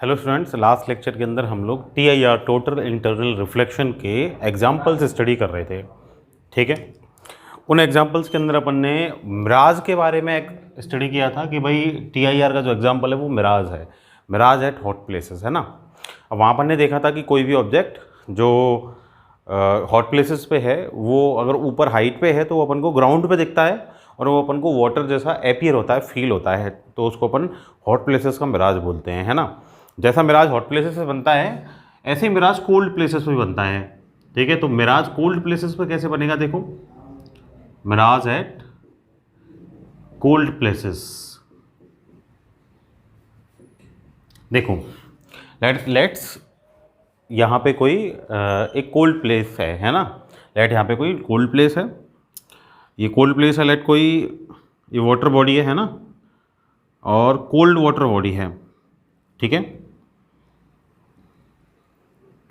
Hello students, last lecture के अंदर हम लोग TIR टोटल इंटरनल रिफ्लेक्शन के एग्जाम्पल्स स्टडी कर रहे थे। ठीक है, उन एग्जाम्पल्स के अंदर अपन ने मिराज के बारे में एक स्टडी किया था कि भाई TIR का जो एग्जाम्पल है वो मिराज है, मिराज एट हॉट प्लेसेस, है ना। अब वहाँ अपन ने देखा था कि कोई भी ऑब्जेक्ट जो हॉट प्लेसेस पे है वो अगर ऊपर हाइट पे है तो वो अपन को ग्राउंड पे दिखता है और वो अपन को वाटर जैसा एपियर होता है, फील होता है, तो उसको अपन हॉट प्लेसेस का मिराज बोलते हैं, है ना। जैसा मिराज हॉट प्लेसेस पे बनता है ऐसे ही मिराज कोल्ड प्लेसेस पे भी बनता है। ठीक है, तो मिराज कोल्ड प्लेसेस पे कैसे बनेगा, देखो, मिराज एट कोल्ड प्लेसेस। देखो, लेट्स यहाँ पे कोई एक कोल्ड प्लेस है ना। लेट यहाँ पे कोई कोल्ड प्लेस है, ये कोल्ड प्लेस है, लेट कोई ये वाटर बॉडी है ना, और कोल्ड वाटर बॉडी है। ठीक है,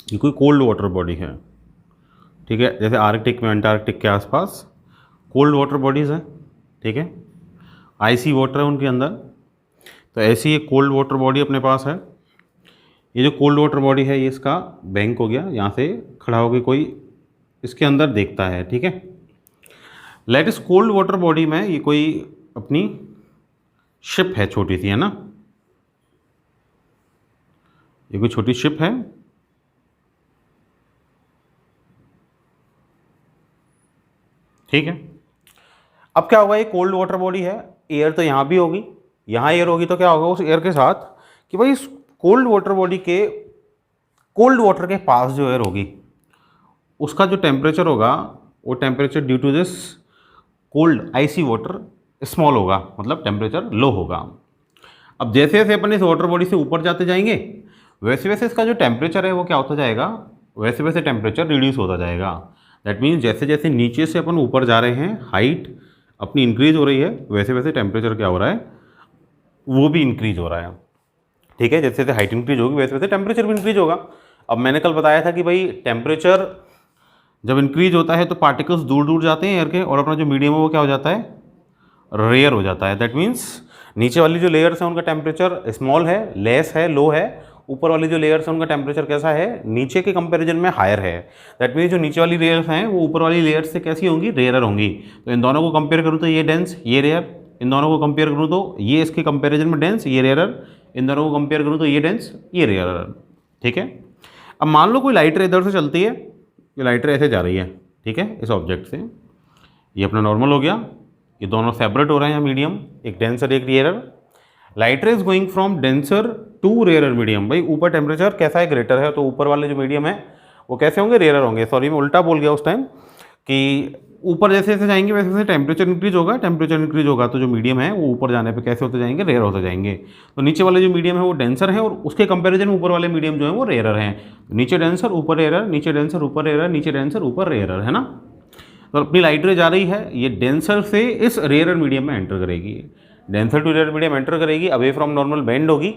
ये कोई कोल्ड वाटर बॉडी है। ठीक है, जैसे आर्कटिक में, अंटार्कटिक के आसपास कोल्ड वाटर बॉडीज़ हैं। ठीक है, आइसी वाटर है उनके अंदर, तो ऐसी एक कोल्ड वाटर बॉडी अपने पास है। ये जो कोल्ड वाटर बॉडी है ये इसका बैंक हो गया, यहाँ से खड़ा होकर कोई इसके अंदर देखता है। ठीक है, लेट इस कोल्ड वाटर बॉडी में ये कोई अपनी शिप है, छोटी सी, है ना, ये कोई छोटी शिप है। ठीक है, अब क्या होगा, ये कोल्ड वाटर बॉडी है, एयर तो यहाँ भी होगी, यहाँ एयर होगी, तो क्या होगा उस एयर के साथ कि भाई इस कोल्ड वाटर बॉडी के कोल्ड वाटर के पास जो एयर होगी उसका जो टेम्परेचर होगा वो temperature due to this cold icy water small होगा, मतलब टेम्परेचर लो होगा। अब जैसे जैसे अपन इस वाटर बॉडी से ऊपर जाते जाएंगे वैसे वैसे इसका जो टेम्परेचर है वो क्या होता जाएगा, वैसे वैसे टेम्परेचर रिड्यूस होता जाएगा। दैट मीन्स जैसे जैसे नीचे से अपन ऊपर जा रहे हैं, हाइट अपनी इंक्रीज हो रही है, वैसे वैसे टेम्परेचर क्या हो रहा है, वो भी इंक्रीज हो रहा है। ठीक है, जैसे जैसे हाइट इंक्रीज होगी वैसे वैसे टेम्परेचर भी इंक्रीज होगा। अब मैंने कल बताया था कि भाई टेम्परेचर जब इंक्रीज होता है तो पार्टिकल्स दूर दूर जाते हैं एयर के, और अपना जो मीडियम है वो क्या हो जाता है, रेयर हो जाता है। दैट मीन्स नीचे वाली जो लेयर्स हैं उनका टेम्परेचर स्मॉल है, लेस है, लो है। ऊपर वाली जो लेयर्स हैं उनका टेम्परेचर कैसा है, नीचे के कंपैरिजन में हायर है। दैट मीन्स जो नीचे वाली लेयर्स हैं वो ऊपर वाली लेयर्स से कैसी होंगी, रेयर होंगी। तो इन दोनों को कंपेयर करूँ तो ये डेंस, ये रेयर, इन दोनों को कंपेयर करूँ तो ये इसके कंपैरिजन में डेंस, ये रेयर, इन दोनों को कंपेयर करूँ तो ये डेंस, ये रेयर। ठीक है, अब मान लो कोई लाइट रे इधर से चलती है, ये लाइट रे ऐसे जा रही है, ठीक है, इस ऑब्जेक्ट से, ये अपना नॉर्मल हो गया, ये दोनों सेपरेट हो रहे हैं मीडियम, एक डेंसर एक rare. Light ray is going from denser to rare medium. भाई ऊपर टेम्परेचर कैसा है, ग्रेटर है, तो ऊपर वाले जो मीडियम है वो कैसे होंगे, रेयर होंगे। सॉरी मैं उल्टा बोल गया उस टाइम, कि ऊपर जैसे जैसे जाएंगे वैसे वैसे टेम्परेचर इंक्रीज होगा, टेम्परेचर इंक्रीज होगा तो जो मीडियम है वो ऊपर जाने पे कैसे होते जाएंगे, रेयर होते जाएंगे। तो नीचे वाले जो मीडियम है वो डेंसर है और उसके कंपैरिजन में ऊपर वाले मीडियम जो है वो रेयर हैं। तो नीचे डेंसर ऊपर रेयर, नीचे डेंसर ऊपर रेयर, नीचे डेंसर ऊपर रेयर, है ना। तो अपनी लाइट रे जा रही है, ये डेंसर से इस रेयर मीडियम में एंटर करेगी, denser to rare medium enter करेगी, अवे फ्रॉम नॉर्मल बेंड होगी,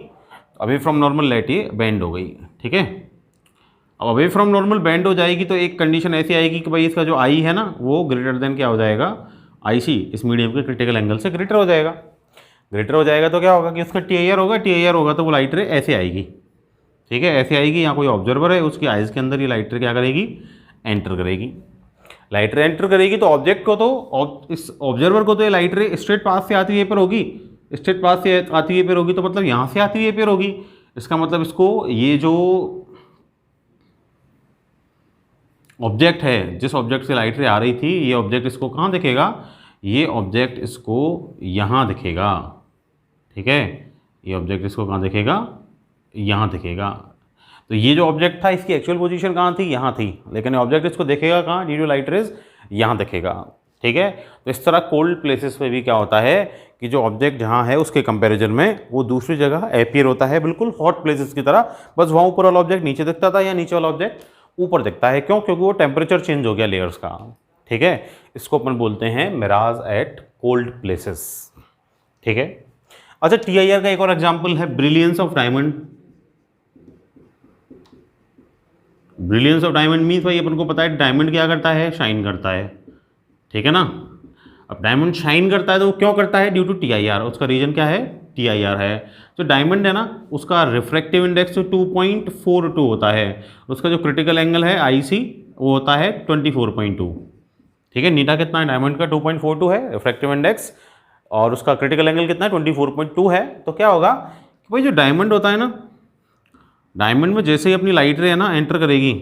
अवे फ्रॉम नॉर्मल लाइट ये बेंड हो गई। ठीक है, अब अवे फ्रॉम नॉर्मल बेंड हो जाएगी तो एक कंडीशन ऐसी आएगी कि भाई इसका जो आई है ना वो ग्रेटर देन क्या हो जाएगा, IC इस मीडियम के क्रिटिकल एंगल से ग्रेटर हो जाएगा। ग्रेटर हो जाएगा तो क्या होगा कि उसका TIR होगा, TIR होगा तो वो लाइट रे ऐसे आएगी। ठीक है, ऐसे आएगी, यहाँ कोई ऑब्जर्वर है, उसकी आइज़ के अंदर ये लाइट रे क्या करेगी, एंटर करेगी। लाइट रे एंटर करेगी तो ऑब्जेक्ट को तो, इस ऑब्जर्वर को तो ये लाइट रे स्ट्रेट पाथ से आती हुई पर होगी, स्ट्रेट पाथ से आती हुई पर होगी, तो मतलब यहाँ से आती हुई पर होगी। इसका मतलब इसको ये जो ऑब्जेक्ट है, जिस ऑब्जेक्ट से लाइट रे आ रही थी, ये ऑब्जेक्ट इसको कहाँ दिखेगा, ये ऑब्जेक्ट इसको यहाँ दिखेगा। ठीक है, ये ऑब्जेक्ट इसको कहाँ दिखेगा, यहाँ दिखेगा। तो ये जो ऑब्जेक्ट था इसकी एक्चुअल पोजीशन कहाँ थी, यहाँ थी, लेकिन ऑब्जेक्ट इसको देखेगा कहाँ, ड्यू टू लाइट रेज यहाँ दिखेगा। ठीक है, तो इस तरह कोल्ड प्लेसेस पे भी क्या होता है कि जो ऑब्जेक्ट जहाँ है उसके कंपैरिजन में वो दूसरी जगह अपीयर होता है, बिल्कुल हॉट प्लेसेस की तरह। बस वहाँ ऊपर वाला ऑब्जेक्ट नीचे दिखता था या नीचे वाला ऑब्जेक्ट ऊपर दिखता है, क्यों, क्योंकि वो टेम्परेचर चेंज हो गया लेयर्स का। ठीक है, इसको अपन बोलते हैं मिराज एट कोल्ड प्लेसेस। ठीक है, अच्छा TIR का एक और एग्जांपल है brilliance of diamond. Brilliance of diamond means भाई अपन को पता है डायमंड क्या करता है, शाइन करता है। ठीक है ना, अब डायमंड शाइन करता है तो वो क्यों करता है, ड्यू टू TIR। उसका रीजन क्या है, TIR है। जो डायमंड है ना उसका रिफ्रैक्टिव इंडेक्स 2.42 होता है, उसका जो क्रिटिकल एंगल है IC वो होता है 24.2। ठीक है, नीटा कितना है डायमंड का 2.42 है रिफ्रैक्टिव इंडेक्स, और उसका क्रिटिकल एंगल कितना है 24.2 है। तो क्या होगा कि भाई जो डायमंड होता है ना, डायमंड में जैसे ही अपनी लाइट रे है ना एंटर करेगी,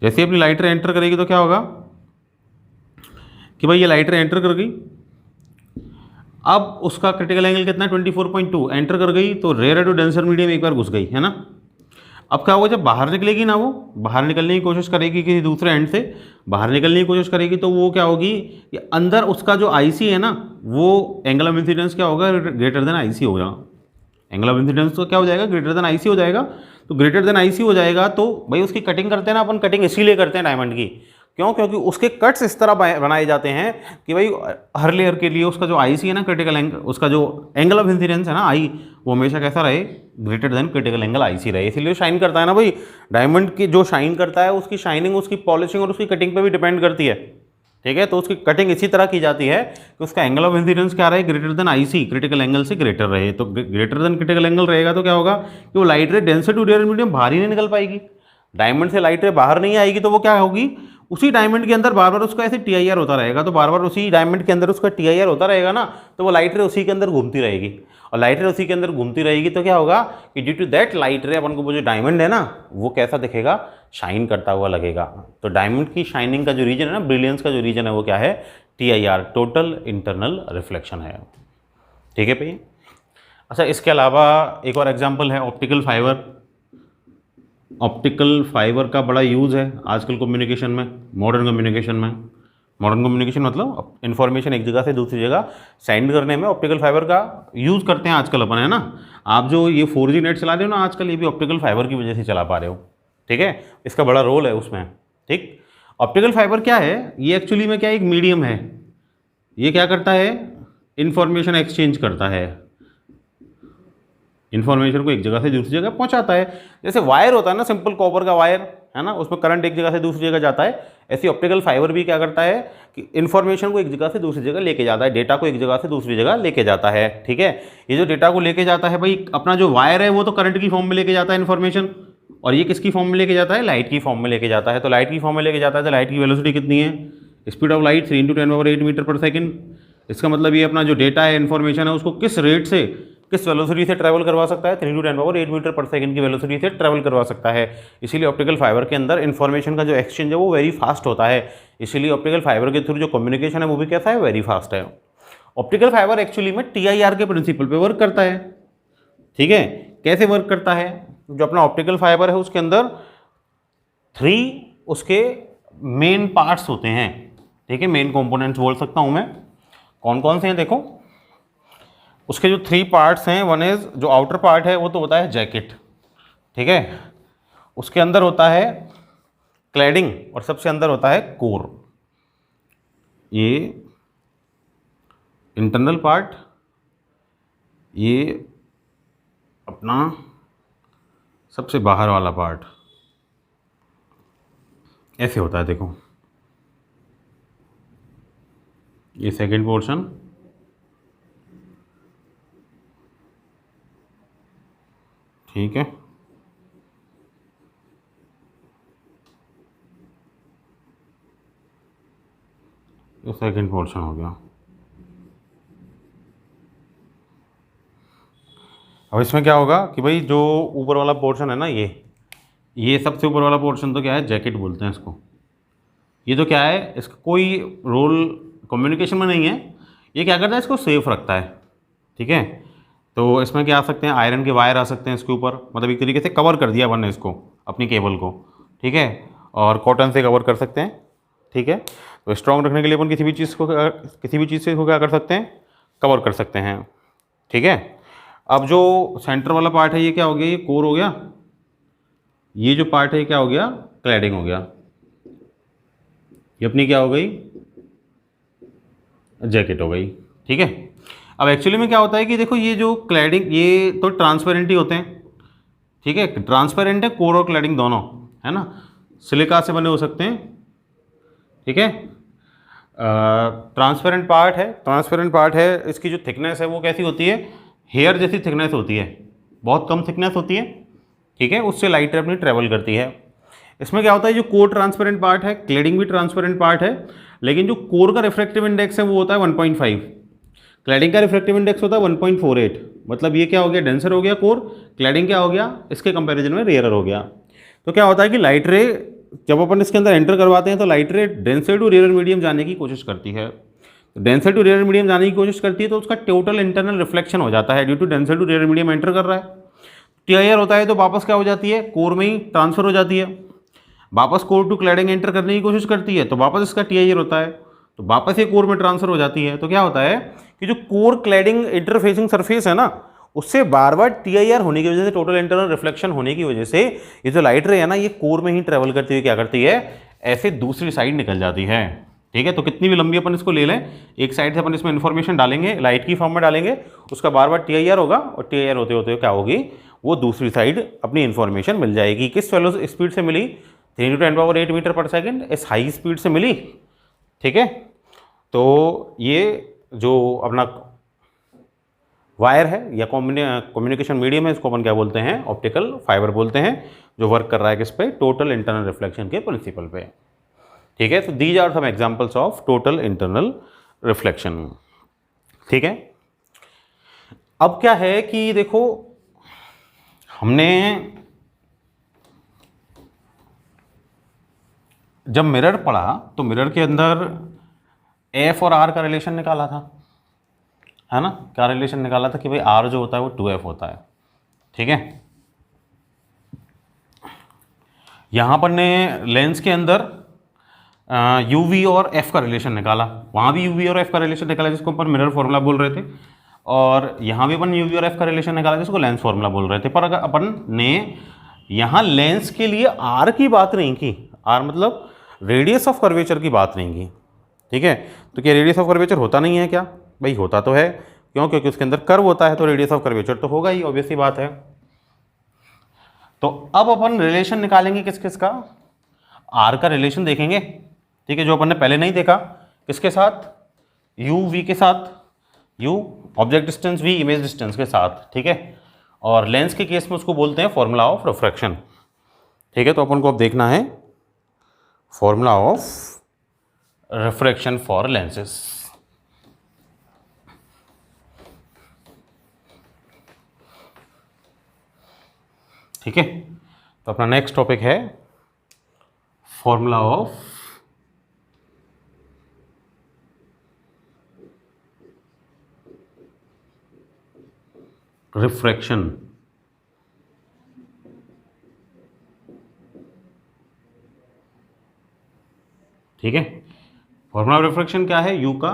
जैसे ही अपनी लाइट रे एंटर करेगी तो क्या होगा कि भाई ये लाइट रे एंटर कर गई, अब उसका क्रिटिकल एंगल कितना है 24.2, एंटर कर गई तो रेयर टू डेंसर मीडियम एक बार घुस गई है ना। अब क्या होगा, जब बाहर निकलेगी ना, वो बाहर निकलने की कोशिश करेगी किसी दूसरे एंड से बाहर निकलने की कोशिश करेगी, तो वो क्या होगी कि अंदर उसका जो IC है ना, वो एंगल ऑफ इंसिडेंस क्या होगा, ग्रेटर देन IC होगा। एंगल ऑफ इंसिडेंस तो क्या हो जाएगा, ग्रेटर देन IC हो जाएगा। तो ग्रेटर देन IC हो जाएगा तो भाई उसकी कटिंग करते हैं ना अपन, कटिंग इसीलिए करते हैं डायमंड की, क्यों, क्योंकि उसके कट्स इस तरह बनाए जाते हैं कि भाई हर लेयर के लिए उसका जो IC है ना, क्रिटिकल एंगल, उसका जो एंगल ऑफ इंसिडेंस है ना I, वो हमेशा कैसा रहे, greater than critical angle IC रहे। इसीलिए शाइन करता है ना भाई, डायमंड की जो शाइन करता है उसकी शाइनिंग उसकी पॉलिशिंग और उसकी कटिंग पे भी डिपेंड करती है। ठीक है, तो उसकी कटिंग इसी तरह की जाती है कि उसका एंगल ऑफ इंसिडेंस क्या रहे, greater than IC, critical angle से ग्रेटर रहे। तो ग्रेटर देन क्रिटिकल एंगल रहेगा तो क्या होगा कि वो लाइट रे डेंसर टू रेयर मीडियम बाहर ही नहीं निकल पाएगी, डायमंड से लाइट रे बाहर नहीं आएगी, तो वो क्या होगी, उसी डायमंड के अंदर बार बार उसका ऐसे TIR होता रहेगा। तो बार बार उसी डायमंड के अंदर उसका TIR होता रहेगा ना, तो वो लाइट रे उसी के अंदर घूमती रहेगी, और लाइट रे उसी के अंदर घूमती रहेगी तो क्या होगा कि ड्यू टू दैट लाइट रे अपन को वो जो डायमंड है ना वो कैसा दिखेगा, शाइन करता हुआ लगेगा। तो डायमंड की शाइनिंग का जो रीजन है ना, ब्रिलियंस का जो रीजन है वो क्या है, TIR, टोटल इंटरनल रिफ्लेक्शन है। ठीक है भाई। अच्छा, इसके अलावा एक और एग्जाम्पल है ऑप्टिकल फाइबर। ऑप्टिकल फाइबर का बड़ा यूज़ है आजकल कम्युनिकेशन में, मॉडर्न कम्युनिकेशन में। मॉडर्न कम्युनिकेशन मतलब इन्फॉर्मेशन एक जगह से दूसरी जगह सेंड करने में ऑप्टिकल फाइबर का यूज़ करते हैं आजकल अपन, है ना। आप जो ये 4G नेट चला रहे हो ना आजकल, ये भी ऑप्टिकल फाइबर की वजह से चला पा रहे हो। ठीक है, इसका बड़ा रोल है उसमें। ठीक, ऑप्टिकल फाइबर क्या है, ये एक्चुअली में क्या एक मीडियम है, ये क्या करता है, इन्फॉर्मेशन एक्सचेंज करता है, इन्फॉर्मेशन को एक जगह से दूसरी जगह पहुंचाता है। जैसे वायर होता है ना, सिंपल कॉपर का वायर है ना, उसमें करंट एक जगह से दूसरी जगह जाता है, ऐसी ऑप्टिकल फाइबर भी क्या करता है कि इन्फॉर्मेशन को एक जगह से दूसरी जगह लेके जाता है, डेटा को एक जगह से दूसरी जगह लेके जाता है। ठीक है, ये जो डेटा को लेके जाता है भाई, अपना जो वायर है वो तो करंट की फॉर्म में लेके जाता है इन्फॉर्मेशन, और ये किसकी फॉर्म में लेके जाता है, लाइट की फॉर्म में लेके जाता है। तो लाइट की फॉर्म में लेके जाता है तो लाइट की वेलोसिटी कितनी है, स्पीड ऑफ लाइट 3 × 10⁸ मीटर पर सेकेंड। इसका मतलब ये अपना जो डेटा है, इन्फॉर्मेशन है, उसको किस रेट से, किस वेलोसिटी से ट्रैवल करवा सकता है, 3 × 10⁸ मीटर पर सेकंड की वेलोसिटी से ट्रैवल करवा सकता है। इसीलिए ऑप्टिकल फाइबर के अंदर इन्फॉर्मेशन का जो एक्सचेंज है वो वेरी फास्ट होता है। इसीलिए ऑप्टिकल फाइबर के थ्रू जो कम्युनिकेशन है वो भी कैसा है, वेरी फास्ट है। ऑप्टिकल फाइबर एक्चुअली में TIR के प्रिंसिपल पे वर्क करता है। ठीक है, कैसे वर्क करता है, जो अपना ऑप्टिकल फाइबर है उसके अंदर 3 उसके मेन पार्ट्स होते हैं। ठीक है, मेन कंपोनेंट्स बोल सकता हूं मैं, कौन कौन से हैं देखो। उसके जो 3 पार्ट्स हैं, वन इज जो आउटर पार्ट है वो तो होता है जैकेट। ठीक है, उसके अंदर होता है क्लैडिंग, और सबसे अंदर होता है कोर। ये इंटरनल पार्ट, ये अपना सबसे बाहर वाला पार्ट, ऐसे होता है देखो। ये सेकंड पोर्शन, ठीक है, ये सेकंड पोर्शन हो गया। अब इसमें क्या होगा कि भाई जो ऊपर वाला पोर्शन है ना, ये सबसे ऊपर वाला पोर्शन तो क्या है, जैकेट बोलते हैं इसको। ये तो क्या है, इसका कोई रोल कम्युनिकेशन में नहीं है, ये क्या करता है, इसको सेफ रखता है। ठीक है, तो इसमें क्या आ सकते हैं, आयरन के वायर आ सकते हैं इसके ऊपर, मतलब एक तरीके से कवर कर दिया वन ने इसको, अपनी केबल को। ठीक है, और कॉटन से कवर कर सकते हैं। ठीक है, तो स्ट्रॉन्ग रखने के लिए अपन किसी भी चीज़ से इसको क्या कर सकते हैं, कवर कर सकते हैं। ठीक है, अब जो सेंटर वाला पार्ट है ये क्या हो गया, ये कोर हो गया। ये जो पार्ट है क्या हो गया, क्लैडिंग हो गया। ये अपनी क्या हो गई, जैकेट हो गई। ठीक है, अब एक्चुअली में क्या होता है कि देखो, ये जो क्लैडिंग, ये तो ट्रांसपेरेंट ही होते हैं। ठीक है, ट्रांसपेरेंट है कोर और क्लैडिंग दोनों, है ना, सिलिका से बने हो सकते हैं। ठीक है, ट्रांसपेरेंट पार्ट है, ट्रांसपेरेंट पार्ट है, इसकी जो थिकनेस है वो कैसी होती है, हेयर जैसी थिकनेस होती है, बहुत कम थिकनेस होती है, ठीक है, उससे लाइट रे अपनी ट्रेवल करती है। इसमें क्या होता है, जो कोर ट्रांसपेरेंट पार्ट है, क्लैडिंग भी ट्रांसपेरेंट पार्ट है, लेकिन जो कोर का रिफ्रैक्टिव इंडेक्स है वो होता है 1.5, क्लैडिंग का रिफ्रैक्टिव इंडेक्स होता है 1.48, मतलब ये क्या हो गया, डेंसर हो गया कोर, क्लैडिंग क्या हो गया, इसके कंपैरिजन में रेयरर हो गया। तो क्या होता है कि लाइट रे जब अपन इसके अंदर एंटर करवाते हैं तो लाइट रे डेंसर टू रेयर मीडियम जाने की कोशिश करती है, डेंसर टू रेयर मीडियम जाने की कोशिश करती है तो उसका टोटल इंटरनल रिफ्लेक्शन हो जाता है, due to denser to rare medium enter कर रहा है, टीआईआर होता है तो वापस क्या हो जाती है, कोर में ही ट्रांसफर हो जाती है, वापस कोर टू क्लैडिंग एंटर करने की कोशिश करती है तो वापस इसका टीआईआर होता है, तो वापस ये कोर में ट्रांसफर हो जाती है। तो क्या होता है कि जो कोर क्लैडिंग इंटरफेसिंग सरफेस है ना, उससे बार बार टीआईआर होने की वजह से, टोटल इंटरनल रिफ्लेक्शन होने की वजह से ये जो लाइट रे है ना, ये कोर में ही ट्रेवल करती हुई क्या करती है, ऐसे दूसरी साइड निकल जाती है, ठीक है। तो कितनी भी लंबी अपन इसको ले लें, एक साइड से अपन इसमें इन्फॉर्मेशन डालेंगे, लाइट की फॉर्म में डालेंगे, उसका बार बार टीआईआर होगा और टीआईआर होते होते क्या होगी, वो दूसरी साइड अपनी इन्फॉर्मेशन मिल जाएगी। किस स्पीड से मिली, 3×10⁸ मीटर पर सेकेंड, इस हाई स्पीड से मिली, ठीक है। तो ये जो अपना वायर है या कम्युनिकेशन मीडियम है, इसको अपन क्या बोलते हैं, ऑप्टिकल फाइबर बोलते हैं, जो वर्क कर रहा है किस पे, टोटल इंटरनल रिफ्लेक्शन के प्रिंसिपल पे, ठीक है। तो these are some examples of total internal reflection, ठीक है। अब क्या है कि देखो, हमने जब मिरर पढ़ा तो मिरर के अंदर एफ और आर का रिलेशन निकाला था, है ना, क्या रिलेशन निकाला था कि भाई आर जो होता है वो 2f होता है, ठीक है। यहां पर ने लेंस के अंदर यूवी और एफ का रिलेशन निकाला, वहां भी यूवी और एफ का रिलेशन निकाला जिसको अपन मिरर फॉर्मूला बोल रहे थे, और यहां भी अपन यूवी और एफ का रिलेशन निकाला जिसको लेंस फॉर्मूला बोल रहे थे। पर अगर अपन ने यहां लेंस के लिए आर की बात नहीं की, आर मतलब रेडियस ऑफ कर्वेचर की बात नहीं की, ठीक है। तो क्या रेडियस ऑफ कर्वेचर होता नहीं है क्या, भाई होता तो है, क्यों, क्योंकि उसके अंदर कर्व होता है तो रेडियस ऑफ कर्वेचर तो होगा ही, ऑब्वियस सी बात है। तो अब अपन रिलेशन निकालेंगे किस किस का, आर का रिलेशन देखेंगे, ठीक है, जो अपन ने पहले नहीं देखा, किसके साथ, यू वी के साथ, U object distance, V image distance के साथ, ठीक है। और लेंस के केस में उसको बोलते हैं फॉर्मूला ऑफ रिफ्रैक्शन, ठीक है। तो अपन को अब देखना है formula of refraction for lenses, ठीक है। तो अपना नेक्स्ट टॉपिक है फॉर्मूला ऑफ रिफ्रैक्शन, ठीक है। फॉर्मूला ऑफ रिफ्रैक्शन क्या है, यू का,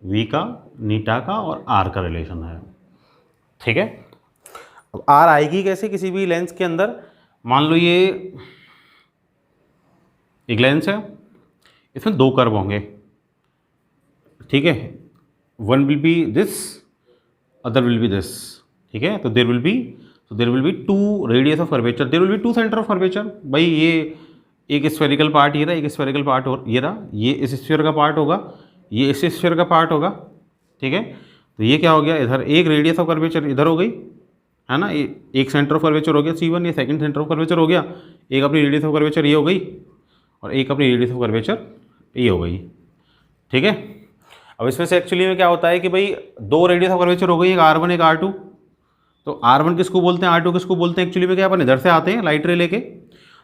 वी का, नीटा का और आर का रिलेशन है, ठीक है। अब आर आएगी कैसे किसी भी लेंस के अंदर, मान लो ये एक लेंस है, इसमें दो कर्व होंगे, ठीक है, one will be this, other will be this, ठीक है। तो there will be two radius of curvature, there will be two centre of curvature, भाई ये एक स्फेरिकल पार्ट ये रहा, एक स्फेरिकल पार्ट और ये रहा, ये इस स्फीयर का पार्ट होगा, ये इस स्फीयर का पार्ट होगा, ठीक है। तो ये क्या हो गया, इधर एक रेडियस ऑफ कर्वेचर इधर हो गई, है ना, एक सेंटर ऑफ कर्वेचर हो गया C1, ये सेकंड सेंटर ऑफ कर्वेचर हो गया, एक अपनी रेडियस ऑफ कर्वेचर ये हो गई और एक अपनी रेडियस ऑफ कर्वेचर ये हो गई, ठीक है। अब इसमें से एक्चुअली में क्या होता है कि भाई दो रेडियस ऑफ कर्वेचर हो गई, एक R1 एक R2, तो R1 किसको बोलते हैं, R2 किसको बोलते हैं, एक्चुअली में क्या अपन इधर से आते हैं लाइट रे लेके,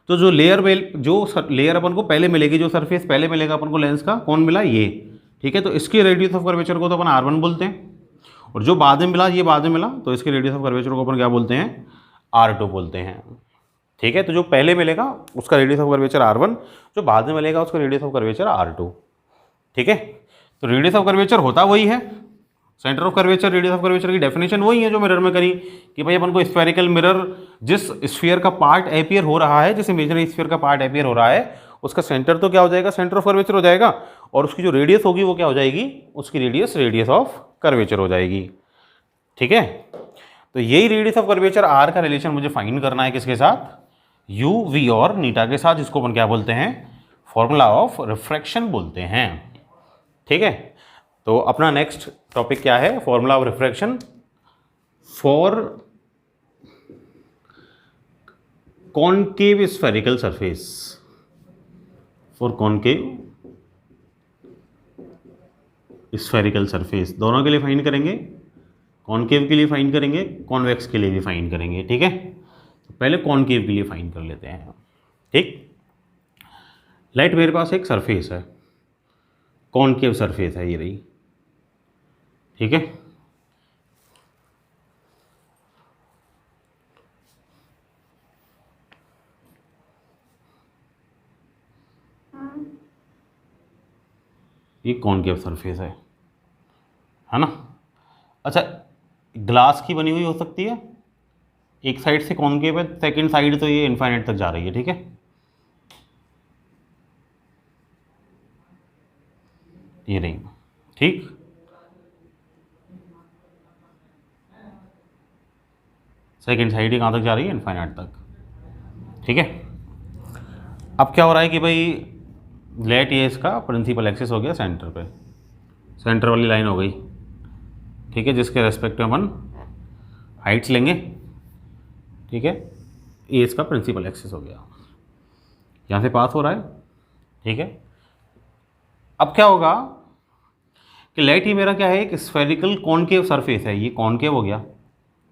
तो जो लेयर अपन को पहले मिलेगी, जो सरफेस पहले मिलेगा अपन को लेंस का, कौन मिला, ये, ठीक है। तो इसकी रेडियस ऑफ कर्वेचर को तो अपन R1 बोलते हैं, और जो बाद में मिला, ये बाद में मिला, तो इसके रेडियस ऑफ कर्वेचर को अपन क्या बोलते हैं, R2 बोलते हैं, ठीक है। तो जो पहले मिलेगा उसका रेडियस ऑफ कर्वेचर R1, जो बाद में मिलेगा उसका रेडियस ऑफ कर्वेचर R2, ठीक है। तो रेडियस ऑफ कर्वेचर होता वही है, centre of curvature, radius of curvature की डेफिनेशन वही है जो मिरर में करी, कि भाई अपन को स्फेरिकल मिरर, जिस स्फीयर का पार्ट एपियर हो रहा है, जिस इमेजिनरी स्फीयर का पार्ट एपियर हो रहा है, उसका सेंटर तो क्या हो जाएगा, सेंटर ऑफ कर्वेचर हो जाएगा, और उसकी जो रेडियस होगी वो क्या हो जाएगी, उसकी रेडियस ऑफ कर्वेचर हो जाएगी, ठीक है। तो यही रेडियस ऑफ कर्वेचर आर का रिलेशन मुझे फाइंड करना है किसके साथ, यू, वी और नीटा के साथ, जिसको अपन क्या बोलते हैं, फॉर्मूला ऑफ रिफ्रैक्शन बोलते हैं, ठीक है, तो अपना नेक्स्ट टॉपिक क्या है, formula of refraction for concave spherical surface, for concave spherical surface, दोनों के लिए फाइंड करेंगे, कॉनकेव के लिए फाइंड करेंगे, कॉन्वेक्स के लिए भी फाइंड करेंगे। ठीक है, तो पहले कॉनकेव के लिए फाइंड कर लेते हैं। ठीक, लाइट मेरे पास एक सरफेस है, कॉनकेव सरफेस है ये रही। ठीक है, ये कॉनकेव सरफेस है ना। अच्छा, ग्लास की बनी हुई हो सकती है, एक साइड से कॉनकेव है, सेकंड साइड तो ये इनफाइनाइट तक जा रही है। ठीक है, ये रही। ठीक, सेकंड साइड ही कहाँ तक जा रही है, इनफाइनाइट तक। ठीक है, अब क्या हो रहा है कि भाई लेट ये इसका प्रिंसिपल एक्सिस हो गया सेंटर पे, सेंटर वाली लाइन हो गई। ठीक है, जिसके रेस्पेक्ट में अपन हाइट्स लेंगे। ठीक है, ये इसका प्रिंसिपल एक्सिस हो गया, यहाँ से पास हो रहा है। ठीक है, अब क्या होगा कि लेट ही मेरा क्या है, एक स्फेरिकल कॉनकेव सरफेस है, ये कॉनकेव हो गया।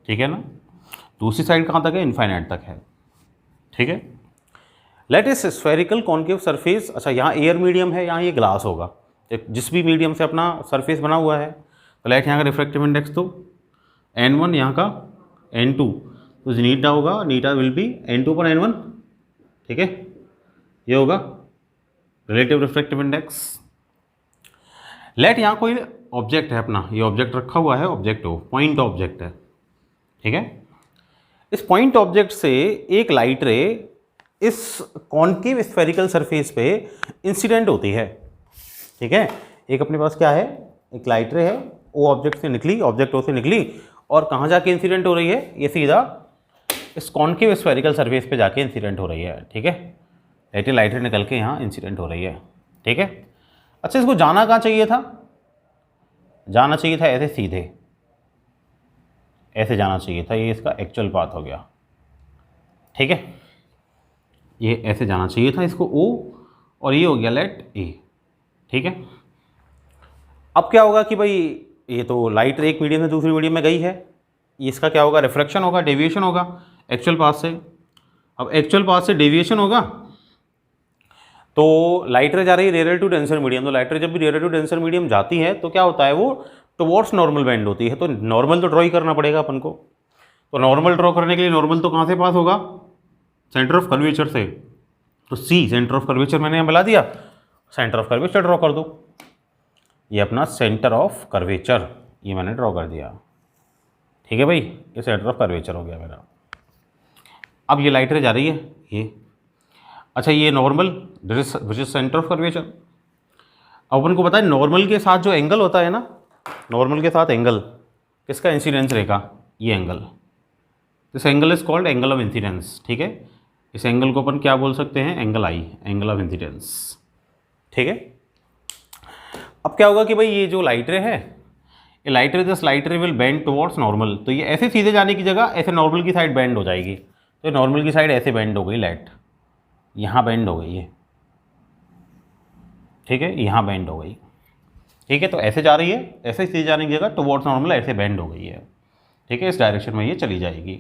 ठीक है ना, दूसरी साइड कहाँ तक है, इनफाइनाइट तक है। ठीक है, लेट इस स्फेरिकल कॉनकेव सरफेस, अच्छा यहाँ एयर मीडियम है, यहाँ ये ग्लास होगा, जिस भी मीडियम से अपना सरफेस बना हुआ है। तो लेट यहाँ का रिफ्रैक्टिव इंडेक्स तो n1, यहाँ का n2, तो नीटा होगा, नीटा विल बी n2 पर n1। ठीक है, ये होगा रिलेटिव रिफ्रैक्टिव इंडेक्स। लेट यहाँ कोई ऑब्जेक्ट है अपना, ये ऑब्जेक्ट रखा हुआ है, ऑब्जेक्ट हो, पॉइंट ऑब्जेक्ट है। ठीक है, इस पॉइंट ऑब्जेक्ट से एक लाइट रे इस कॉनकेव स्फेरिकल सरफेस पे इंसिडेंट होती है। ठीक है, एक अपने पास क्या है, एक लाइट रे है, वो ऑब्जेक्ट से निकली, ऑब्जेक्ट ओ से निकली, और कहाँ जाके इंसिडेंट हो रही है, ये सीधा इस कॉनकेव स्फेरिकल सरफेस पे जाके इंसिडेंट हो रही है। ठीक है, लाइट रे निकल के यहाँ इंसिडेंट हो रही है। ठीक है, अच्छा इसको जाना कहाँ चाहिए था, जाना चाहिए था ऐसे सीधे, ऐसे जाना चाहिए था, ये इसका एक्चुअल पाथ हो गया। ठीक है, ये ऐसे जाना चाहिए था इसको ओ, और ये हो गया लेट ए। ठीक है, अब क्या होगा कि भाई ये तो लाइट एक मीडियम से दूसरी मीडियम में गई है, इसका क्या होगा, रिफ्रैक्शन होगा, डेविएशन होगा एक्चुअल पाथ से। अब एक्चुअल पाथ से डेविएशन होगा, तो लाइट रे जा रही है रेडियल टू डेंसर मीडियम, तो लाइट रे जब भी रेडियल टू डेंसर मीडियम जाती है तो क्या होता है, वो टुवर्ड्स नॉर्मल बेंड होती है। तो नॉर्मल तो ड्रॉ ही करना पड़ेगा अपन को, तो नॉर्मल ड्रॉ करने के लिए नॉर्मल तो कहाँ से पास होगा, सेंटर ऑफ कर्वेचर से। तो सी सेंटर ऑफ कर्वेचर मैंने यहाँ मिला दिया, सेंटर ऑफ कर्वेचर ड्रॉ कर दो, ये अपना सेंटर ऑफ कर्वेचर ये मैंने ड्रॉ कर दिया। ठीक है भाई, ये सेंटर ऑफ कर्वेचर हो गया मेरा। अब ये लाइट रे जा रही है ये, अच्छा ये normal which is centre of curvature. अब अपन को पता है नॉर्मल के साथ जो एंगल होता है ना, नॉर्मल के साथ एंगल किसका, इंसिडेंस रे का, ये angle, this angle is called angle of incidence. ठीक है, इस एंगल को अपन क्या बोल सकते हैं, angle I, angle of incidence. ठीक है, अब क्या होगा कि भाई ये जो लाइट रे है, ये लाइट रे, दिस लाइट रे विल बेंड टुवर्ड्स नॉर्मल, तो ये ऐसे सीधे जाने की जगह ऐसे नॉर्मल की साइड बेंड हो जाएगी। तो नॉर्मल की साइड ऐसे बेंड हो गई, लाइट यहाँ बेंड हो गई है। ठीक है, यहाँ बेंड हो गई। ठीक है, तो ऐसे जा रही है, ऐसे सीधे जाने की जगह टुवर्ड्स नॉर्मल ऐसे बेंड हो गई है। ठीक है, इस डायरेक्शन में ये चली जाएगी।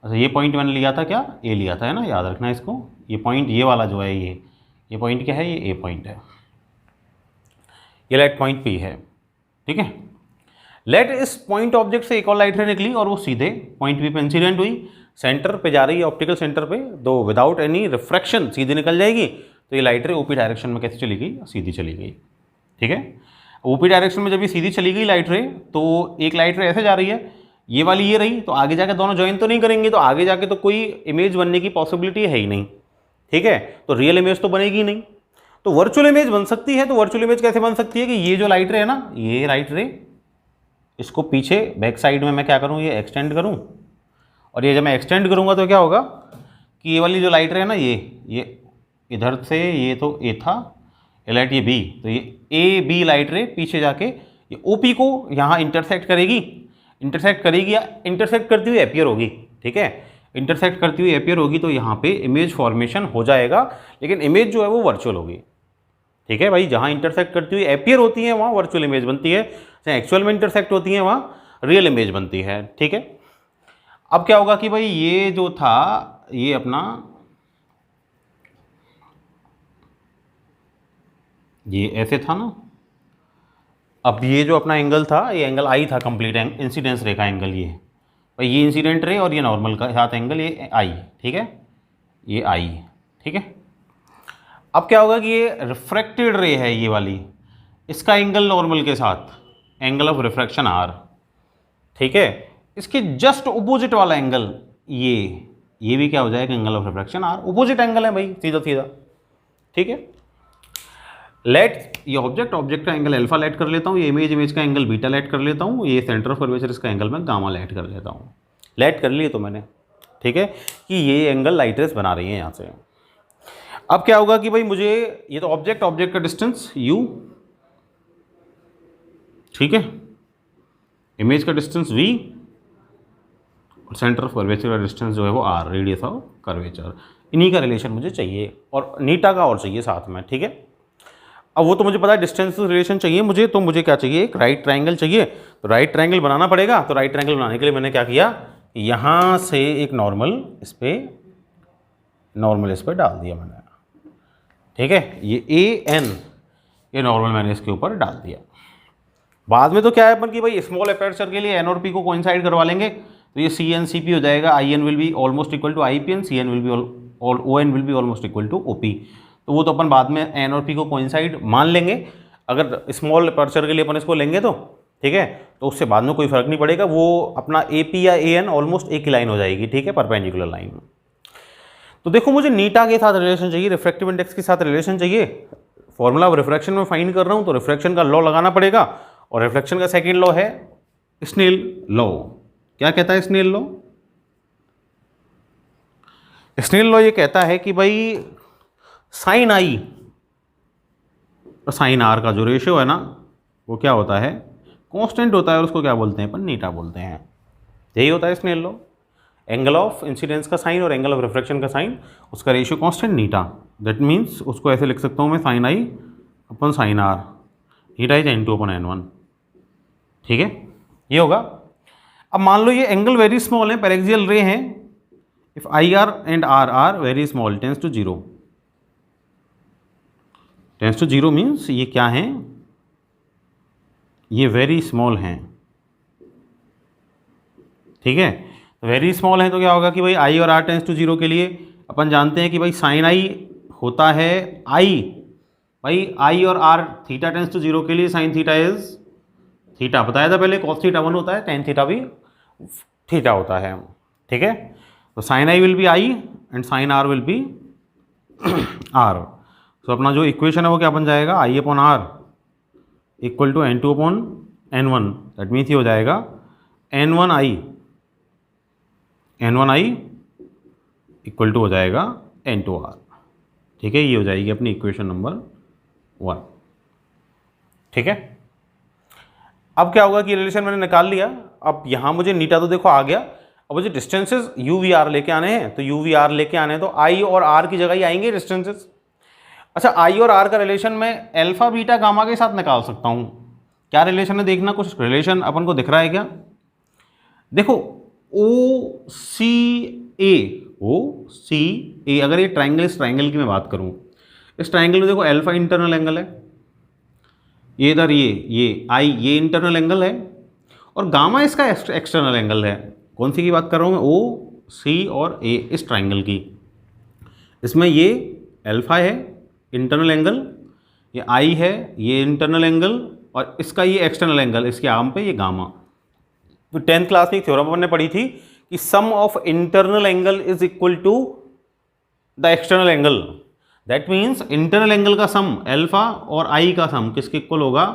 अच्छा ये पॉइंट मैंने लिया था क्या, ए लिया था, है ना, याद रखना इसको। ये पॉइंट ये वाला जो है, ये पॉइंट क्या है, ये ए पॉइंट है, ये लाइट पॉइंट पी है। ठीक है, लेट इस पॉइंट ऑब्जेक्ट से एक और लाइट रे निकली और वो सीधे पॉइंट पी पे इंसिडेंट हुई, सेंटर पे जा रही है, ऑप्टिकल सेंटर पे, दो विदाउट एनी रिफ्रैक्शन सीधे निकल जाएगी। तो ये लाइट रे ओपी डायरेक्शन में कैसे चली गई, सीधी चली गई। ठीक है, ओपी डायरेक्शन में जब ये सीधी चली गई लाइट रे, तो एक लाइट रे ऐसे जा रही है, ये वाली ये रही, तो आगे जाके दोनों ज्वाइन तो नहीं करेंगे, तो आगे जाके तो कोई इमेज बनने की पॉसिबिलिटी है ही नहीं। ठीक है, तो रियल इमेज तो बनेगी नहीं, तो वर्चुअल इमेज बन सकती है। तो वर्चुअल इमेज कैसे बन सकती है कि ये जो लाइट रे है ना, ये लाइट रे, इसको पीछे बैक साइड में मैं क्या करूँ, ये एक्सटेंड करूँ, और ये जब मैं एक्सटेंड करूँगा तो क्या होगा कि ये वाली जो लाइट रे है ना, ये इधर से, ये तो ए था, ये लाइट ये बी, तो ये ए बी लाइट रे पीछे जाके ये ओ पी को यहाँ इंटरसेक्ट करेगी या इंटरसेक्ट करती हुई अपीयर होगी, ठीक है, इंटरसेक्ट करती हुई अपीयर होगी, तो यहाँ पे इमेज फॉर्मेशन हो जाएगा, लेकिन इमेज जो है वो वर्चुअल होगी, ठीक है भाई। जहाँ इंटरसेक्ट करती हुई अपीयर होती है वहाँ वर्चुअल इमेज बनती है, जहाँ एक्चुअल में इंटरसेक्ट होती है वहाँ रियल इमेज बनती है, ठीक है। अब क्या होगा कि भाई ये जो था ये अपना ये ऐसे था ना, अब ये जो अपना एंगल था ये एंगल आई था, कंप्लीट इंसिडेंस रे का एंगल, ये भाई ये इंसिडेंट रे और ये नॉर्मल का साथ एंगल ये आई, ठीक है, ये आई, ठीक है। अब क्या होगा कि ये रिफ्रैक्टेड रे है ये वाली, इसका एंगल नॉर्मल के साथ एंगल ऑफ रिफ्रैक्शन आर, ठीक है। इसके जस्ट ऑपोजिट वाला एंगल ये भी क्या हो जाएगा, angle of refraction R, opposite angle है भाई, सीधा सीधा, ठीक है। लेट ये ऑब्जेक्ट का एंगल अल्फा लेट कर लेता हूँ, ये इमेज का एंगल बीटा लेट कर लेता हूँ, ये सेंटर ऑफ कर्वेचर इसका एंगल मैं गामा लेट कर लेता हूँ, लेट कर लिए तो मैंने, ठीक है, कि ये एंगल लाइट रेस बना रही है यहाँ से। अब क्या होगा कि भाई मुझे ये तो ऑब्जेक्ट का डिस्टेंस u, ठीक है, इमेज का डिस्टेंस v और सेंटर ऑफ कर्वेचर का डिस्टेंस जो है वो r, रेडियस ऑफ कर्वेचर, इन्हीं का रिलेशन मुझे चाहिए और नीटा का और चाहिए साथ में, ठीक है। अब वो तो मुझे पता है डिस्टेंस रिलेशन चाहिए मुझे, तो मुझे क्या चाहिए, एक राइट ट्रायंगल चाहिए, तो राइट ट्रायंगल बनाना पड़ेगा। तो राइट ट्रायंगल बनाने के लिए मैंने क्या किया, यहाँ से एक नॉर्मल इस पर डाल दिया मैंने, ठीक है, ये ए एन ये नॉर्मल मैंने इसके ऊपर डाल दिया। बाद में तो क्या है अपन कि भाई स्मॉल अपर्चर के लिए एन और पी को कोइंसाइड करवा लेंगे, तो ये सी एन सी पी हो जाएगा, I N will be almost equal to I P N, C N will be O N will be almost equal to O P. तो वो तो अपन बाद में एन और पी को कोइंसाइड मान लेंगे, अगर स्मॉल अपर्चर के लिए अपन इसको लेंगे तो, ठीक है, तो उससे बाद में कोई फर्क नहीं पड़ेगा, वो अपना ए पी या ए एन ऑलमोस्ट एक ही लाइन हो जाएगी, ठीक है, परपेंडिकुलर लाइन। तो देखो मुझे नीटा के साथ रिलेशन चाहिए, रिफ्रैक्टिव इंडेक्स के साथ रिलेशन चाहिए, फॉर्मूला ऑफ रिफ्रैक्शन में फाइंड कर रहा हूँ, तो रिफ्रैक्शन का लॉ लगाना पड़ेगा, और रिफ्लेक्शन का सेकेंड लॉ है स्नेल लॉ। क्या कहता है स्नेल लॉ? स्नेल लॉ ये कहता है कि भाई साइन आई और साइन आर का जो रेशियो है ना वो क्या होता है, कांस्टेंट होता है, और उसको क्या बोलते हैं अपन, नीटा बोलते हैं। यही होता है Snell law, angle of incidence का साइन और एंगल ऑफ रिफ्रैक्शन का साइन, उसका रेशियो कांस्टेंट नीटा। दैट मीन्स उसको ऐसे लिख सकता हूँ मैं, sine I upon sine R, नीटा इज n2 अपन n1, ठीक है, ये होगा। अब मान लो ये एंगल वेरी स्मॉल है, पैरेक्सियल रे हैं, if I R and R are very small, tends to zero, tends to zero means ये क्या है, ये वेरी स्मॉल हैं, ठीक है। वेरी स्मॉल है तो क्या होगा कि भाई आई और आर टेंस टू जीरो के लिए अपन जानते हैं कि भाई साइन आई होता है आई, भाई आई और R theta tends to zero के लिए साइन थीटा इज थीटा, बताया था पहले, कॉस थीटा 1 होता है, टेन थीटा भी थीटा होता है, ठीक है। तो sine I will be I and sine R will be R. तो अपना जो इक्वेशन है वो क्या बन जाएगा, I upon R equal to n2 upon n1, that means ये हो जाएगा n1 आई इक्वल टू हो जाएगा n2 आर, ठीक है, ये हो जाएगी अपनी इक्वेशन नंबर 1, ठीक है। अब क्या होगा कि रिलेशन मैंने निकाल लिया, अब यहाँ मुझे नीटा तो देखो आ गया, अब मुझे डिस्टेंसेस यू वी आर लेके आने हैं, तो यू वी आर लेके आने हैं तो आई और आर की जगह ही आएंगे डिस्टेंसेस। अच्छा, आई और आर का रिलेशन मैं अल्फा बीटा गामा के साथ निकाल सकता हूँ, क्या रिलेशन है देखना, कुछ रिलेशन अपन को दिख रहा है क्या, देखो ओ सी ए, अगर ये ट्राइंगल, इस ट्राइंगल की मैं बात करूँ, इस ट्राइंगल में देखो अल्फा इंटरनल एंगल है, ये इधर ये आई ये इंटरनल एंगल है, और गामा इसका एक्सटर्नल एंगल है। कौन सी की बात कर रहा हूँ मैं, ओ सी और ए, इस ट्राइंगल की, इसमें ये अल्फा है इंटरनल एंगल, ये आई है ये इंटरनल एंगल, और इसका ये एक्सटर्नल एंगल, इसके आर्म पे ये गामा। तो 10th क्लास में थ्योरम हमने पढ़ी थी कि sum of internal angle is equal to the external angle, that means internal angle का सम अल्फा और आई का सम किसके इक्वल होगा,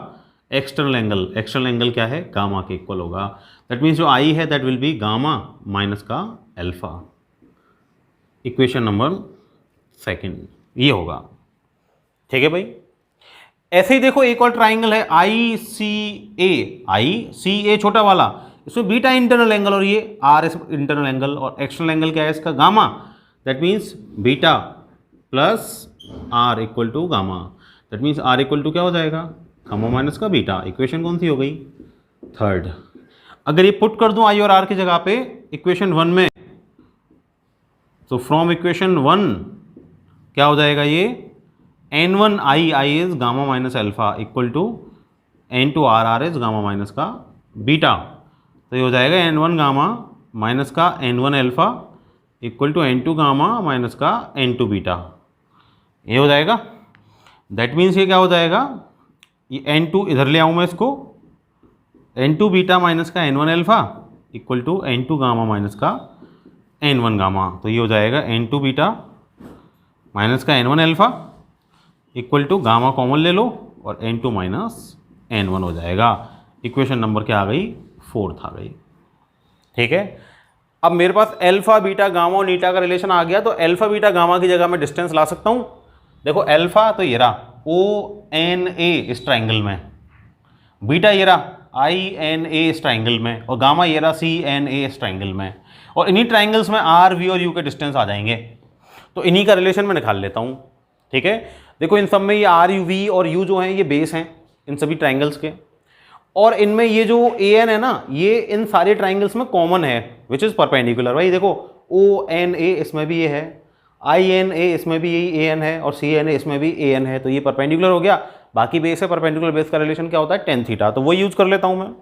एक्सटर्नल एंगल, एक्सटर्नल एंगल क्या है, गामा के इक्वल होगा। दैट मीन्स जो आई है that will be gamma minus का अल्फा, इक्वेशन नंबर 2 ये होगा, ठीक है भाई। ऐसे ही देखो एक और ट्राइंगल है आई सी ए छोटा वाला, इसमें बीटा इंटरनल एंगल और ये आर इंटरनल एंगल, और एक्सटर्नल एंगल क्या है इसका, gamma. That means beta plus R equal to gamma. That means R equal to क्या हो जाएगा, गामा माइनस का बीटा। इक्वेशन कौन सी हो गई, थर्ड। अगर ये पुट कर दूं आई और आर की जगह पे इक्वेशन 1 में, तो फ्रॉम इक्वेशन 1 क्या हो जाएगा ये, N1 I is gamma minus alpha equal to N2 R is gamma minus का बीटा। तो ये हो जाएगा N1 गामा माइनस का N1 alpha equal to N2 gamma minus का N2 बीटा। ये हो जाएगा। दैट मीन्स ये क्या हो जाएगा, ये N2 इधर ले आऊँ मैं इसको, N2 बीटा माइनस का N1 alpha equal to N2 gamma minus का N1 गामा। तो ये हो जाएगा N2 बीटा माइनस का N1 alpha equal to gamma common ले लो और N2 माइनस N1 हो जाएगा। इक्वेशन नंबर क्या आ गई, 4th आ गई। ठीक है, अब मेरे पास अल्फा बीटा गामा और नीटा का रिलेशन आ गया, तो अल्फा बीटा गामा की जगह मैं डिस्टेंस ला सकता हूँ। देखो अल्फा तो ये रहा ONA इस ट्राइंगल में, बीटा ये रहा INA इस ट्राइंगल में, और गामा ये रहा CNA इस ट्राइंगल में, और इन्हीं ट्राइंगल्स में R, V और U के डिस्टेंस आ जाएंगे। तो इन्हीं का रिलेशन मैं निकाल लेता हूँ। ठीक है, देखो इन सब में ये R, U, V और U जो हैं ये बेस हैं इन सभी ट्राइंगल्स के, और इनमें ये जो AN है ना, ये इन सारे ट्राइंगल्स में कॉमन है विच इज़ परपेंडिकुलर। भाई देखो ONA इसमें भी ये है, INA इसमें भी यही AN है, और CNA इसमें भी AN है, तो ये परपेंडिकुलर हो गया। बाकी बेस है, परपेंडिकुलर बेस का रिलेशन क्या होता है, tan थीटा, तो वो यूज़ कर लेता हूँ मैं।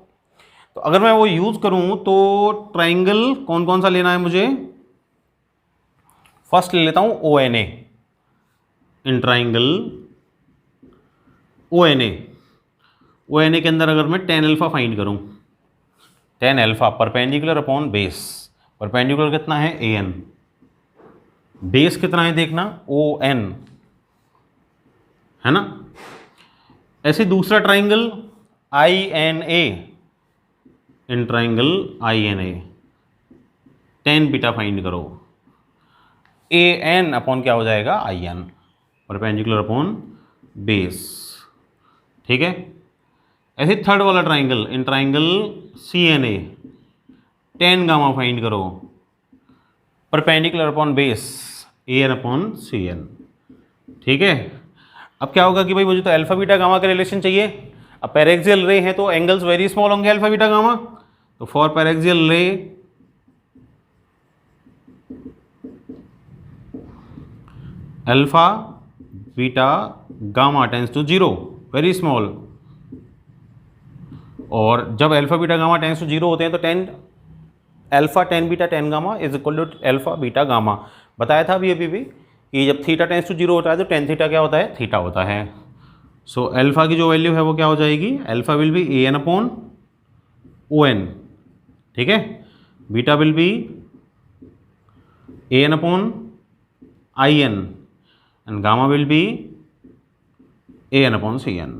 तो अगर मैं वो यूज़ करूँ तो ट्राइंगल कौन कौन सा लेना है मुझे, फर्स्ट ले लेता हूँ ONA। इन ट्राइंगल ONA के अंदर अगर मैं tan अल्फा फाइंड करूँ, tan alpha perpendicular upon base, perpendicular कितना है AN, बेस कितना है देखना ON, है ना। ऐसे दूसरा triangle INA, in triangle INA tan beta find करो, AN अपॉन क्या हो जाएगा IN, परपेंडिकुलर अपॉन बेस। ठीक है, ऐसे थर्ड वाला triangle, in triangle CNA tan gamma find करो, perpendicular upon base AN upon CN। ठीक है, अब क्या होगा कि भाई मुझे तो अल्फा बीटा गामा का रिलेशन चाहिए। अब पैरेक्सियल रे हैं तो एंगल्स वेरी स्मॉल होंगे अल्फा बीटा गामा, तो for paraxial ray alpha beta gamma tends to 0, very small, और जब alpha beta gamma tends to 0 होते हैं तो alpha tan beta tan gamma is equal to alpha beta gamma. बताया था अभी भी कि जब थीटा टेंस टू 0 होता है तो tan थीटा क्या होता है, थीटा होता है। सो अल्फा की जो वैल्यू है वो क्या हो जाएगी, alpha will be AN upon ON। ठीक है, beta will be AN upon IN and gamma will be AN upon CN।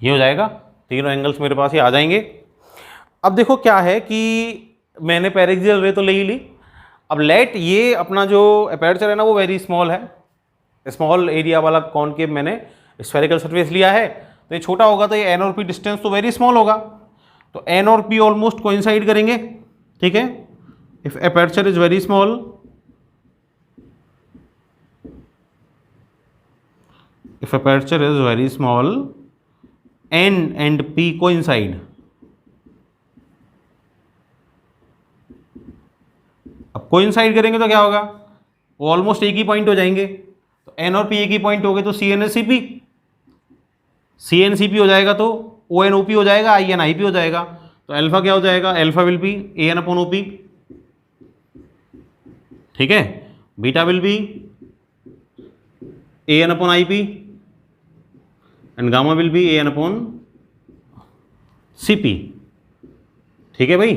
ये हो जाएगा, तीनों एंगल्स मेरे पास ये आ जाएंगे। अब देखो क्या है कि मैंने पैरेक्सियल रे तो ले ही ली। अब लेट ये अपना जो अपर्चर है ना वो वेरी स्मॉल है, स्मॉल एरिया वाला कॉनकेव मैंने स्फेरिकल सरफेस लिया है, तो ये छोटा होगा तो ये N और P डिस्टेंस तो वेरी स्मॉल होगा, तो N और P ऑलमोस्ट कोइंसाइड करेंगे। ठीक है, if aperture is very small, if aperture is very small N and P coincide, अब कोइंसाइड करेंगे तो क्या होगा, वो ऑलमोस्ट एक ही पॉइंट हो जाएंगे, तो N और P एक ही पॉइंट हो गए तो CNCP, CNCP हो जाएगा तो ONOP हो जाएगा, INIP हो जाएगा। तो अल्फा क्या हो जाएगा, alpha will be AN upon OP। ठीक है, beta will be AN upon IP and gamma will be AN upon CP। ठीक है भाई,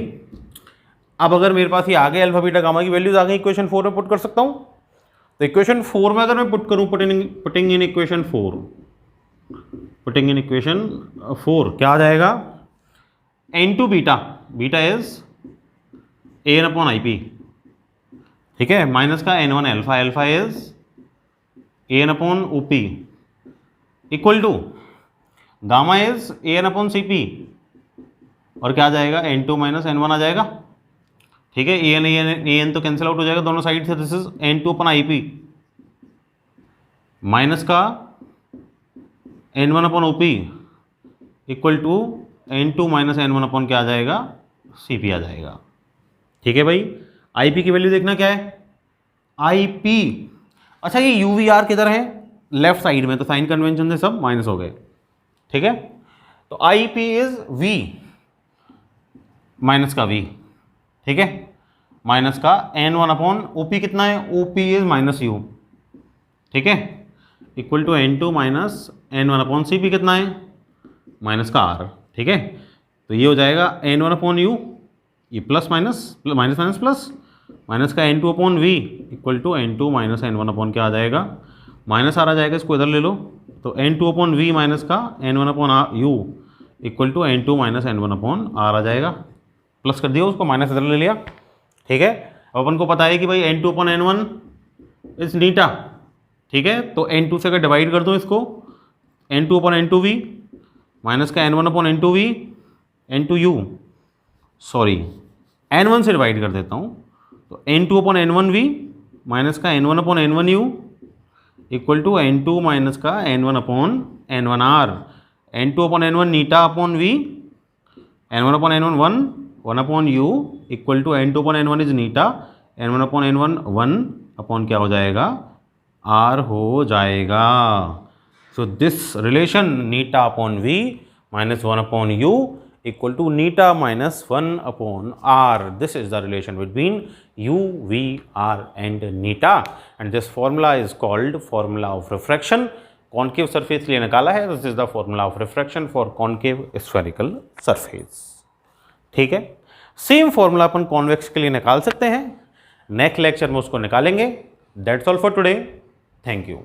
अब अगर मेरे पास ये आ गए अल्फा बीटा गामा की वैल्यूज आ गई, इक्वेशन 4 में पुट कर सकता हूं। तो इक्वेशन 4 में अगर मैं पुट करूं, पुटिंग इन इक्वेशन 4 क्या आ जाएगा, N2 beta, beta is AN upon IP। ठीक है, माइनस का N1 alpha, alpha is AN upon OP equal to gamma is an upon C P, और क्या आ जाएगा n2 माइनस n1 आ जाएगा। ठीक है, an तो कैंसिल आउट हो जाएगा दोनों साइड से, this is n2 upon I P minus का n1 upon OP equal to n2 minus n1 upon क्या आ जाएगा, cp आ जाएगा। ठीक है भाई, ip की वैल्यू देखना क्या है, ip, अच्छा ये uvr किधर है, लेफ्ट साइड में, तो साइन कन्वेंशन से सब माइनस हो गए। ठीक है, तो ip इज v माइनस का v, ठीक है, माइनस का n1 अपॉन ओपी कितना है, op इज माइनस u, ठीक है, equal to n2 minus n1 upon cp कितना है, माइनस का r। ठीक है, तो ये हो जाएगा n1 अपॉन u, ये plus minus minus minus plus, minus का n2 upon v equal to n2 minus n1 upon क्या आ जाएगा, माइनस आर आ जाएगा, इसको इधर ले लो, तो n2 अपॉन v माइनस का n1 upon u equal to n2 minus n1 upon r आ जाएगा। प्लस कर दिया, उसको माइनस इधर ले लिया। ठीक है, अब अपन को पता है कि भाई n2 अपॉन n1 इज नीटा। ठीक है, तो n2 से अगर डिवाइड कर दो इसको, n2 अपॉन n2v माइनस का n1 upon n2v n2u, sorry n1 से डिवाइड कर देता हूँ, तो n2 अपॉन n1v माइनस का n1 upon n1u equal to n2 minus का n1 upon n1r, n2 upon n1 नीटा upon v, n1 upon n1 1 upon u equal to n2 upon n1 is नीटा, n1 upon n1 1 upon क्या हो जाएगा, r हो जाएगा। So this relation नीटा upon v minus 1 upon u equal to neta minus 1 upon r. This is the relation between u, v, r and neta, and this formula is called formula of refraction. Concave surface लिए निकाला है, this is the formula of refraction for concave spherical surface. ठीक है, same formula अपन convex के लिए निकाल सकते हैं, नेक्स्ट लेक्चर में उसको निकालेंगे। That's all for today. Thank you.